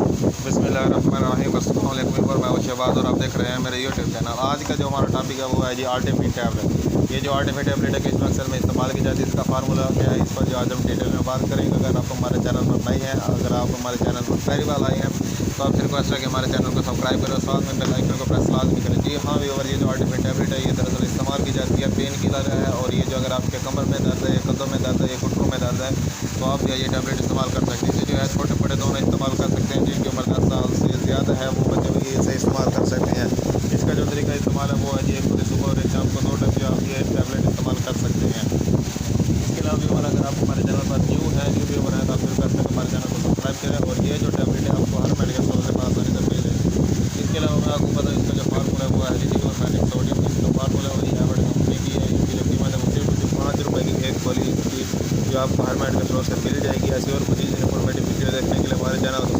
बिस्मिल्लाहिर्रहमानिर्रहीम। अस्सलाम वालेकुम। एक बार मैं शहबाज और आप देख रहे हैं मेरे यूट्यूब चैनल। आज का जो हमारा टॉपिक है वो है जी आर्टिफिन टैबलेट। ये जो आर्टिफिन टैबलेट है किस मकसद में इस्तेमाल की जाती है, इसका फार्मूला क्या है, इस पर जो आज हम डिटेल में बात करेंगे। अगर आप हमारे चैनल पर नए हैं, अगर आप हमारे चैनल पर पहली बार आए हैं तो आपसे रिक्वेस्ट है कि हमारे चैनल को सब्सक्राइब करें, साथ में बेल आइकन को प्रेस लाजमी करें। जी हाँ व्यूअर, ये जो आर्टिफिन टैबलेट है ये दरअसल इस्तेमाल की जाती है पेन किलर है। और ये जो अगर आपके कमर में दर्द है, कदों में दर्द है या घुटनों में दर्द है तो आप जो है ये टैबलेट इस्तेमाल कर सकते हैं। इसे जो है छोटे बड़े दोनों इस्तेमाल कर सकते हैं। जिनकी उम्र 10 साल से ज़्यादा है वो बच्चे भी इसे इस्तेमाल कर सकते हैं। इसका जो तरीका इस्तेमाल है वो है जी एक पूरी सुबह और एक शाम को 2 टाइम जो आप ये टैबलेट इस्तेमाल कर सकते हैं। इसके अलावा भी अगर आप हमारे चैनल पर न्यू व्यूवर हैं तो आप रिक्वेस्ट है हमारे चैनल को सब्सक्राइब करें। और ये जो टैबलेट है आपको हर मेडिकल स्टोर से आसानी से मिल जाएगी। इसके अलावा मैं आपको बता इसका जो फार्मूला है वो है लिथियोमेटिक सोडियम। इसका फार्मूला वही एवरेज कंपनी की है। इसकी जो कीमत है वो सिर्फ 5 रुपये की एक गोली की जो आपको हर मेडिकल स्टोर से मिल जाएगी। ऐसी और मजीद इन्फॉर्मेटिव वीडियो देखने के लिए हमारे चैनल को